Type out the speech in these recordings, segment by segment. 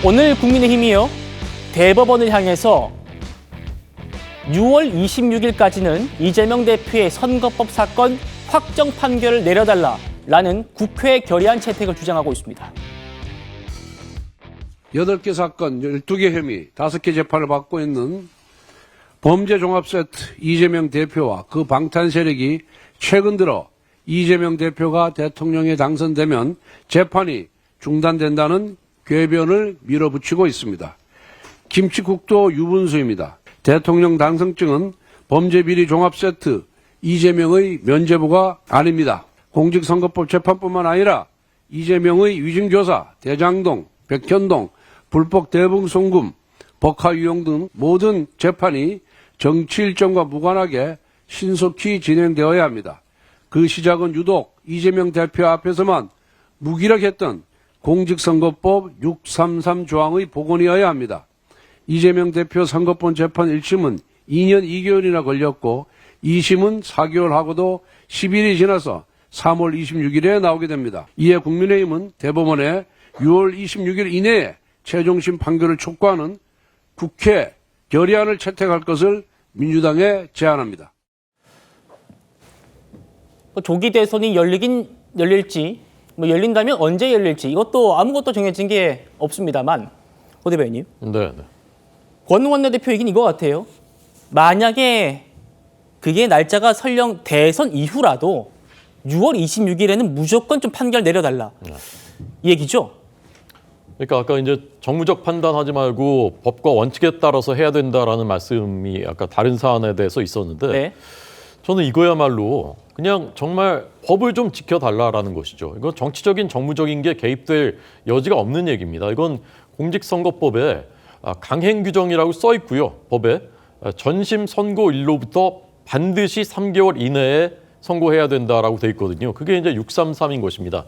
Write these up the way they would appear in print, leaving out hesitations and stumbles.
오늘 국민의힘이요, 대법원을 향해서 6월 26일까지는 이재명 대표의 선거법 사건 확정 판결을 내려달라라는 국회 결의안 채택을 주장하고 있습니다. 8개 사건, 12개 혐의, 5개 재판을 받고 있는 범죄 종합 세트 이재명 대표와 그 방탄 세력이 최근 들어 이재명 대표가 대통령에 당선되면 재판이 중단된다는 궤변을 밀어붙이고 있습니다. 김치국도 유분수입니다. 대통령 당선증은 범죄비리 종합 세트 이재명의 면죄부가 아닙니다. 공직선거법 재판뿐만 아니라 이재명의 위증교사, 대장동, 백현동, 불법 대북송금, 법화유용 등 모든 재판이 정치 일정과 무관하게 신속히 진행되어야 합니다. 그 시작은 유독 이재명 대표 앞에서만 무기력했던 공직선거법 633 조항의 복원이어야 합니다. 이재명 대표 선거법 재판 1심은 2년 2개월이나 걸렸고 2심은 4개월 하고도 10일이 지나서 3월 26일에 나오게 됩니다. 이에 국민의힘은 대법원에 6월 26일 이내에 최종심 판결을 촉구하는 국회 결의안을 채택할 것을 민주당에 제안합니다. 조기 대선이 열릴지, 열린다면 언제 열릴지 이것도 아무것도 정해진 게 없습니다만, 호 대변인. 네. 권 원내대표 얘기는 이거 같아요. 만약에 그게 날짜가 설령 대선 이후라도 6월 26일에는 무조건 좀 판결 내려달라. 이 얘기죠? 그러니까 아까 이제 정무적 판단하지 말고 법과 원칙에 따라서 해야 된다라는 말씀이 아까 다른 사안에 대해서 있었는데 네. 저는 이거야말로 그냥 정말 법을 좀 지켜달라라는 것이죠. 이건 정치적인 정무적인 게 개입될 여지가 없는 얘기입니다. 이건 공직선거법에 강행 규정이라고 써 있고요. 법에 전심 선고일로부터 반드시 3개월 이내에 선고해야 된다라고 돼 있거든요. 그게 이제 633인 것입니다.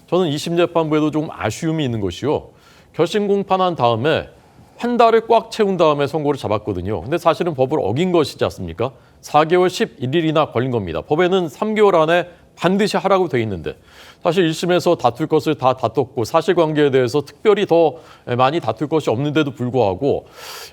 저는 2심 재판부에도 좀 아쉬움이 있는 것이요. 결심 공판한 다음에 한 달을 꽉 채운 다음에 선고를 잡았거든요. 근데 사실은 법을 어긴 것이지 않습니까? 4개월 11일이나 걸린 겁니다. 법에는 3개월 안에 반드시 하라고 돼 있는데 사실 1심에서 다툴 것을 다 다퉜고 사실관계에 대해서 특별히 더 많이 다툴 것이 없는데도 불구하고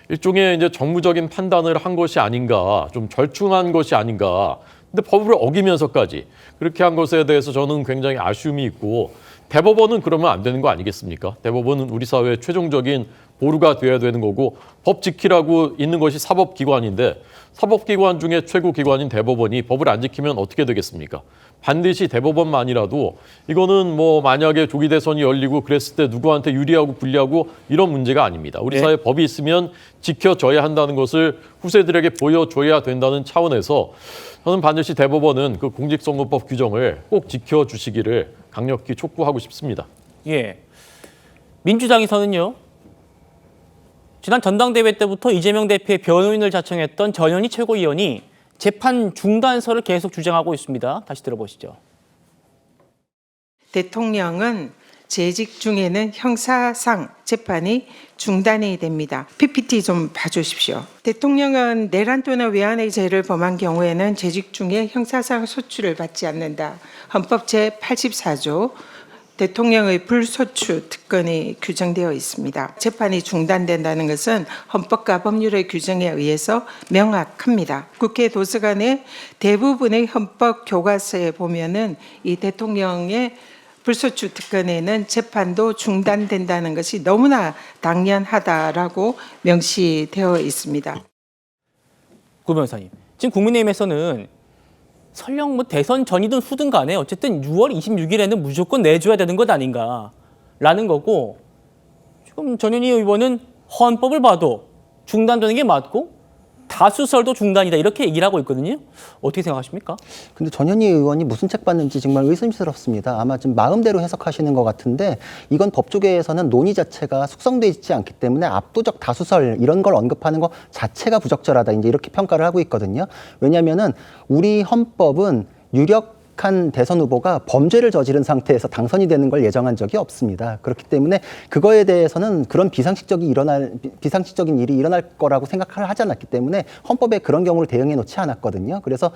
일종의 이제 정무적인 판단을 한 것이 아닌가, 좀 절충한 것이 아닌가. 근데 법을 어기면서까지 그렇게 한 것에 대해서 저는 굉장히 아쉬움이 있고 대법원은 그러면 안 되는 거 아니겠습니까? 대법원은 우리 사회의 최종적인 보루가 돼야 되는 거고 법 지키라고 있는 것이 사법기관인데 사법기관 중에 최고기관인 대법원이 법을 안 지키면 어떻게 되겠습니까? 반드시 대법원만이라도 이거는 뭐 만약에 조기 대선이 열리고 그랬을 때 누구한테 유리하고 불리하고 이런 문제가 아닙니다. 우리 사회에 법이 있으면 지켜져야 한다는 것을 후세들에게 보여줘야 된다는 차원에서 저는 반드시 대법원은 그 공직선거법 규정을 꼭 지켜주시기를 강력히 촉구하고 싶습니다. 예. 민주당에서는요, 지난 전당대회 때부터 이재명 대표의 변호인을 자청했던 전현희 최고위원이 재판 중단서를 계속 주장하고 있습니다. 다시 들어보시죠. 대통령은 재직 중에는 형사상 재판이 중단이 됩니다. PPT 좀 봐주십시오. 대통령은 내란 또는 외환의 죄를 범한 경우에는 재직 중에 형사상 소추를 받지 않는다. 헌법 제84조 대통령의 불소추 특권이 규정되어 있습니다. 재판이 중단된다는 것은 헌법과 법률의 규정에 의해서 명확합니다. 국회 도서관의 대부분의 헌법 교과서에 보면은 이 대통령의 불소추 특권에는 재판도 중단된다는 것이 너무나 당연하다라고 명시되어 있습니다. 구 변호사님, 지금 국민의힘에서는 설령 뭐 대선 전이든 후든 간에 어쨌든 6월 26일에는 무조건 내줘야 되는 것 아닌가라는 거고, 지금 전현희 의원은 헌법을 봐도 중단되는 게 맞고 다수설도 중단이다 이렇게 얘기를 하고 있거든요. 어떻게 생각하십니까? 근데 전현희 의원이 무슨 책 봤는지 정말 의심스럽습니다. 아마 좀 마음대로 해석하시는 것 같은데 이건 법조계에서는 논의 자체가 숙성돼 있지 않기 때문에 압도적 다수설 이런 걸 언급하는 것 자체가 부적절하다 이제 이렇게 평가를 하고 있거든요. 왜냐하면은 우리 헌법은 유력한 대선 후보가 범죄를 저지른 상태에서 당선이 되는 걸 예정한 적이 없습니다. 그렇기 때문에 그거에 대해서는 그런 비상식적인 일이 일어날 거라고 생각을 하지 않았기 때문에 헌법에 그런 경우를 대응해 놓지 않았거든요. 그래서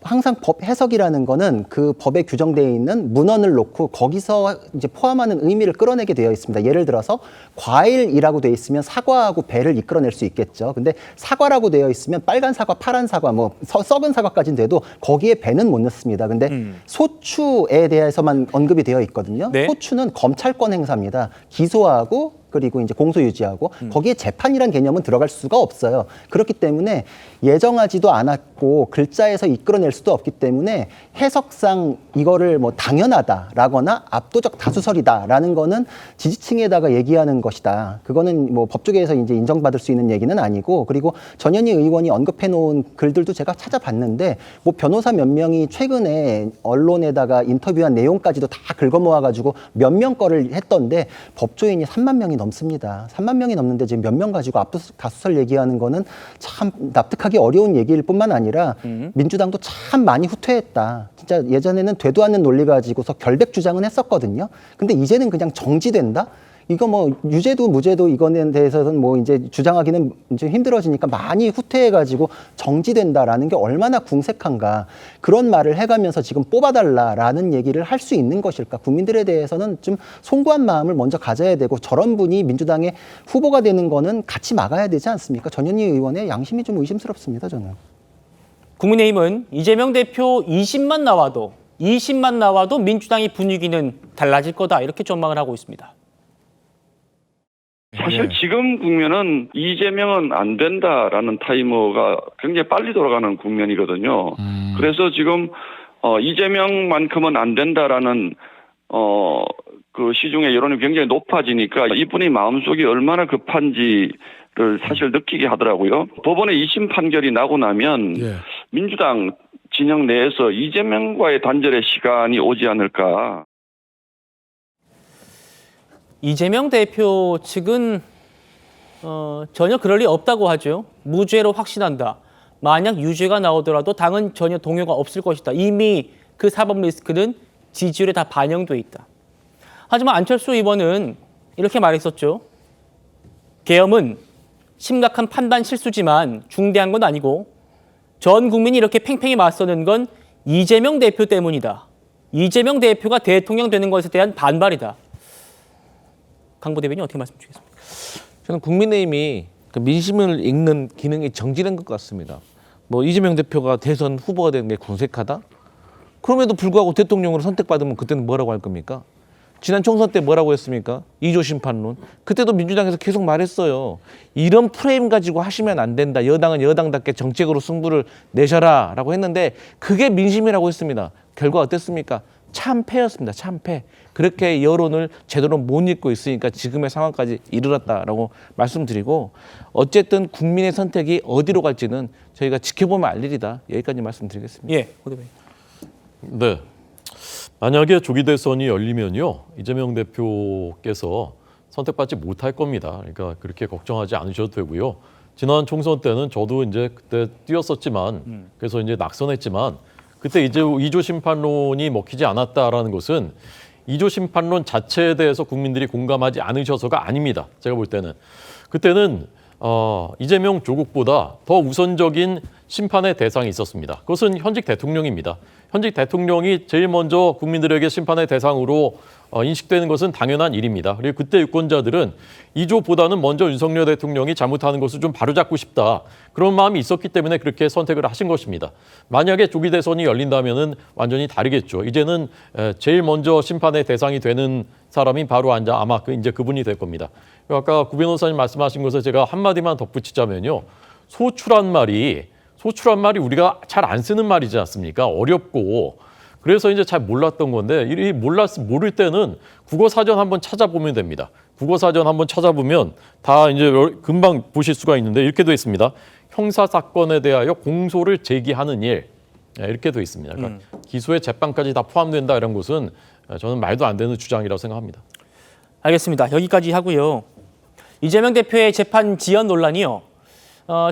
항상 법 해석이라는 거는 그 법에 규정되어 있는 문헌을 놓고 거기서 이제 포함하는 의미를 끌어내게 되어 있습니다. 예를 들어서 과일이라고 되어 있으면 사과하고 배를 이끌어낼 수 있겠죠. 근데 사과라고 되어 있으면 빨간 사과, 파란 사과, 뭐 썩은 사과까지는 돼도 거기에 배는 못 넣습니다. 근데 소추에 대해서만 언급이 되어 있거든요. 네. 소추는 검찰권 행사입니다. 기소하고 그리고 이제 공소 유지하고 거기에 재판이란 개념은 들어갈 수가 없어요. 그렇기 때문에 예정하지도 않았고 글자에서 이끌어낼 수도 없기 때문에 해석상 이거를 뭐 당연하다라거나 압도적 다수설이다라는 거는 지지층에다가 얘기하는 것이다. 그거는 뭐 법조계에서 이제 인정받을 수 있는 얘기는 아니고, 그리고 전현희 의원이 언급해 놓은 글들도 제가 찾아봤는데 뭐 변호사 몇 명이 최근에 언론에다가 인터뷰한 내용까지도 다 긁어 모아가지고 몇 명 거를 했던데 법조인이 3만 명이 넘습니다. 3만 명이 넘는데 지금 몇 명 가지고 압도적 다수설 얘기하는 거는 참 납득하기 어려운 얘기일 뿐만 아니라 민주당도 참 많이 후퇴했다. 진짜 예전에는 되도 않는 논리 가지고서 결백 주장은 했었거든요. 근데 이제는 그냥 정지된다? 이거 뭐 유죄도 무죄도 이거에 대해서는 뭐 이제 주장하기는 좀 힘들어지니까 많이 후퇴해가지고 정지된다라는 게 얼마나 궁색한가. 그런 말을 해가면서 지금 뽑아달라라는 얘기를 할 수 있는 것일까. 국민들에 대해서는 좀 송구한 마음을 먼저 가져야 되고, 저런 분이 민주당의 후보가 되는 거는 같이 막아야 되지 않습니까? 전현희 의원의 양심이 좀 의심스럽습니다, 저는. 국민의힘은 이재명 대표 20만 나와도 민주당의 분위기는 달라질 거다, 이렇게 전망을 하고 있습니다. 사실 지금 국면은 이재명은 안 된다라는 타이머가 굉장히 빨리 돌아가는 국면이거든요. 그래서 지금 이재명만큼은 안 된다라는 그 시중의 여론이 굉장히 높아지니까 이분이 마음속이 얼마나 급한지를 사실 느끼게 하더라고요. 법원의 2심 판결이 나고 나면 민주당 진영 내에서 이재명과의 단절의 시간이 오지 않을까. 이재명 대표 측은 전혀 그럴 리 없다고 하죠. 무죄로 확신한다. 만약 유죄가 나오더라도 당은 전혀 동요가 없을 것이다. 이미 그 사법 리스크는 지지율에 다 반영돼 있다. 하지만 안철수 의원은 이렇게 말했었죠. 계엄은 심각한 판단 실수지만 중대한 건 아니고 전 국민이 이렇게 팽팽히 맞서는 건 이재명 대표 때문이다. 이재명 대표가 대통령 되는 것에 대한 반발이다. 강 부대변인 어떻게 말씀 주시겠습니까? 저는 국민의힘이 그 민심을 읽는 기능이 정지된 것 같습니다. 뭐 이재명 대표가 대선 후보가 되는 게 궁색하다? 그럼에도 불구하고 대통령으로 선택받으면 그때는 뭐라고 할 겁니까? 지난 총선 때 뭐라고 했습니까? 2조 심판론. 그때도 민주당에서 계속 말했어요. 이런 프레임 가지고 하시면 안 된다. 여당은 여당답게 정책으로 승부를 내셔라 라고 했는데 그게 민심이라고 했습니다. 결과 어땠습니까? 참패였습니다. 참패. 그렇게 여론을 제대로 못 읽고 있으니까 지금의 상황까지 이르렀다라고 말씀드리고, 어쨌든 국민의 선택이 어디로 갈지는 저희가 지켜보면 알 일이다. 여기까지 말씀드리겠습니다. 예, 부대변인. 네. 만약에 조기 대선이 열리면요, 이재명 대표께서 선택받지 못할 겁니다. 그러니까 그렇게 걱정하지 않으셔도 되고요. 지난 총선 때는 저도 이제 그때 뛰었었지만, 그래서 이제 낙선했지만, 그때 이제 2조 심판론이 먹히지 않았다라는 것은 2조 심판론 자체에 대해서 국민들이 공감하지 않으셔서가 아닙니다. 제가 볼 때는. 그때는 이재명 조국보다 더 우선적인 심판의 대상이 있었습니다. 그것은 현직 대통령입니다. 현직 대통령이 제일 먼저 국민들에게 심판의 대상으로 인식되는 것은 당연한 일입니다. 그리고 그때 유권자들은 2조보다는 먼저 윤석열 대통령이 잘못하는 것을 좀 바로잡고 싶다. 그런 마음이 있었기 때문에 그렇게 선택을 하신 것입니다. 만약에 조기 대선이 열린다면은 완전히 다르겠죠. 이제는 제일 먼저 심판의 대상이 되는 사람이 바로 아마 이제 그분이 될 겁니다. 아까 구 변호사님 말씀하신 것에 제가 한마디만 덧붙이자면요. 소추란 말이 우리가 잘 안 쓰는 말이지 않습니까? 어렵고. 그래서 이제 잘 몰랐던 건데, 모를 때는 국어사전 한번 찾아보면 됩니다. 국어사전 한번 찾아보면 다 이제 금방 보실 수가 있는데, 이렇게 돼 있습니다. 형사사건에 대하여 공소를 제기하는 일. 이렇게 돼 있습니다. 그러니까 기소에 재판까지 다 포함된다 이런 것은 저는 말도 안 되는 주장이라고 생각합니다. 알겠습니다. 여기까지 하고요. 이재명 대표의 재판 지연 논란이요.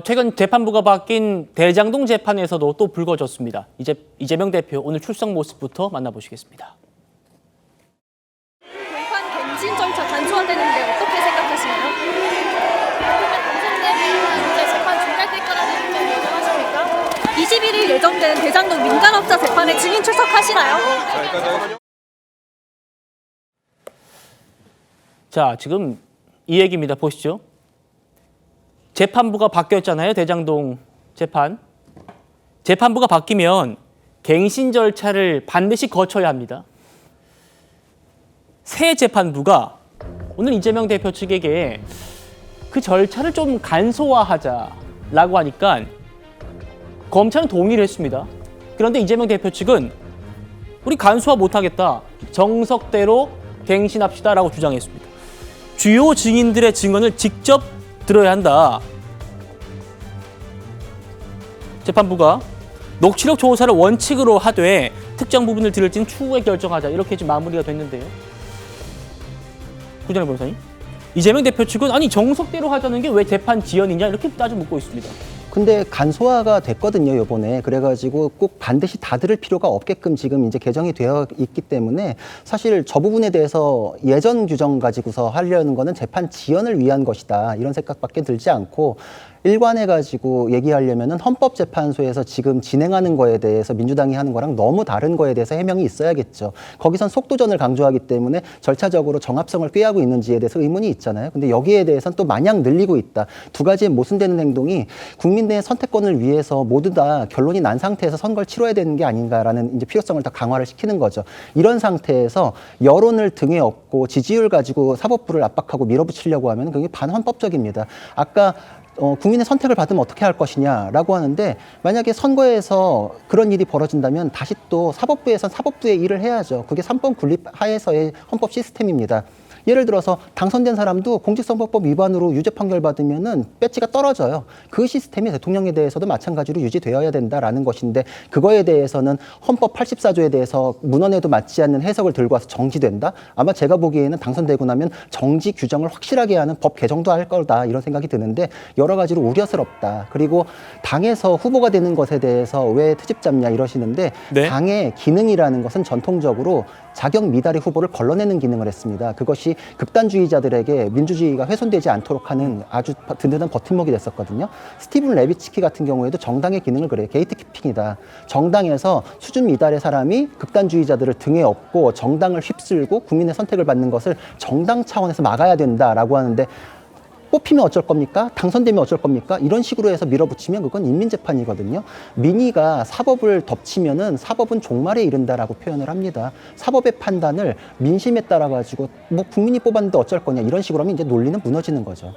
최근 재판부가 바뀐 대장동 재판에서도 또 불거졌습니다. 이재명 대표 오늘 출석 모습부터 만나보시겠습니다. 공판 갱신 절차 단순화되는데 어떻게 생각하시나요? 그러면 당선되면 이제 재판 중단될 거라는 입장 예상하십니까? 11일 예정된 대장동 민간업자 재판에 증인 출석하시나요? 자, 지금 이 얘기입니다. 보시죠. 재판부가 바뀌었잖아요. 대장동 재판. 재판부가 바뀌면 갱신 절차를 반드시 거쳐야 합니다. 새 재판부가 오늘 이재명 대표 측에게 그 절차를 좀 간소화하자라고 하니까 검찰은 동의를 했습니다. 그런데 이재명 대표 측은 우리 간소화 못하겠다. 정석대로 갱신합시다라고 주장했습니다. 주요 증인들의 증언을 직접 들어야 한다. 재판부가 녹취록 조사를 원칙으로 하되 특정 부분을 들을지는 추후에 결정하자. 이렇게 지금 마무리가 됐는데요. 구전의 변호사님. 이재명 대표 측은 아니 정석대로 하자는 게 왜 재판 지연이냐 이렇게 따져 묻고 있습니다. 근데 간소화가 됐거든요, 이번에. 그래가지고 꼭 반드시 다 들을 필요가 없게끔 지금 이제 개정이 되어 있기 때문에 사실 저 부분에 대해서 예전 규정 가지고서 하려는 거는 재판 지연을 위한 것이다. 이런 생각밖에 들지 않고 일관해가지고 얘기하려면은 헌법재판소에서 지금 진행하는 거에 대해서 민주당이 하는 거랑 너무 다른 거에 대해서 해명이 있어야겠죠. 거기선 속도전을 강조하기 때문에 절차적으로 정합성을 꾀하고 있는지에 대해서 의문이 있잖아요. 근데 여기에 대해서는 또 마냥 늘리고 있다. 두 가지의 모순되는 행동이 국민의 선택권을 위해서 모두 다 결론이 난 상태에서 선거를 치러야 되는 게 아닌가라는 이제 필요성을 더 강화를 시키는 거죠. 이런 상태에서 여론을 등에 업고 지지율 가지고 사법부를 압박하고 밀어붙이려고 하면 그게 반헌법적입니다. 아까 국민의 선택을 받으면 어떻게 할 것이냐라고 하는데 만약에 선거에서 그런 일이 벌어진다면 다시 또 사법부에선 사법부의 일을 해야죠. 그게 3번 군립 하에서의 헌법 시스템입니다. 예를 들어서 당선된 사람도 공직선거법 위반으로 유죄 판결 받으면은 배지가 떨어져요. 그 시스템이 대통령에 대해서도 마찬가지로 유지되어야 된다라는 것인데 그거에 대해서는 헌법 84조에 대해서 문헌에도 맞지 않는 해석을 들고 와서 정지된다? 아마 제가 보기에는 당선되고 나면 정지 규정을 확실하게 하는 법 개정도 할 거다 이런 생각이 드는데 여러 가지로 우려스럽다. 그리고 당에서 후보가 되는 것에 대해서 왜 트집 잡냐 이러시는데 네. 당의 기능이라는 것은 전통적으로 자격 미달의 후보를 걸러내는 기능을 했습니다. 그것이 극단주의자들에게 민주주의가 훼손되지 않도록 하는 아주 든든한 버팀목이 됐었거든요. 스티븐 레비츠키 같은 경우에도 정당의 기능을 그래요. 게이트키핑이다. 정당에서 수준 미달의 사람이 극단주의자들을 등에 업고 정당을 휩쓸고 국민의 선택을 받는 것을 정당 차원에서 막아야 된다라고 하는데 뽑히면 어쩔 겁니까? 당선되면 어쩔 겁니까? 이런 식으로 해서 밀어붙이면 그건 인민재판이거든요. 민의가 사법을 덮치면은 사법은 종말에 이른다라고 표현을 합니다. 사법의 판단을 민심에 따라 가지고 뭐 국민이 뽑았는데 어쩔 거냐 이런 식으로 하면 이제 논리는 무너지는 거죠.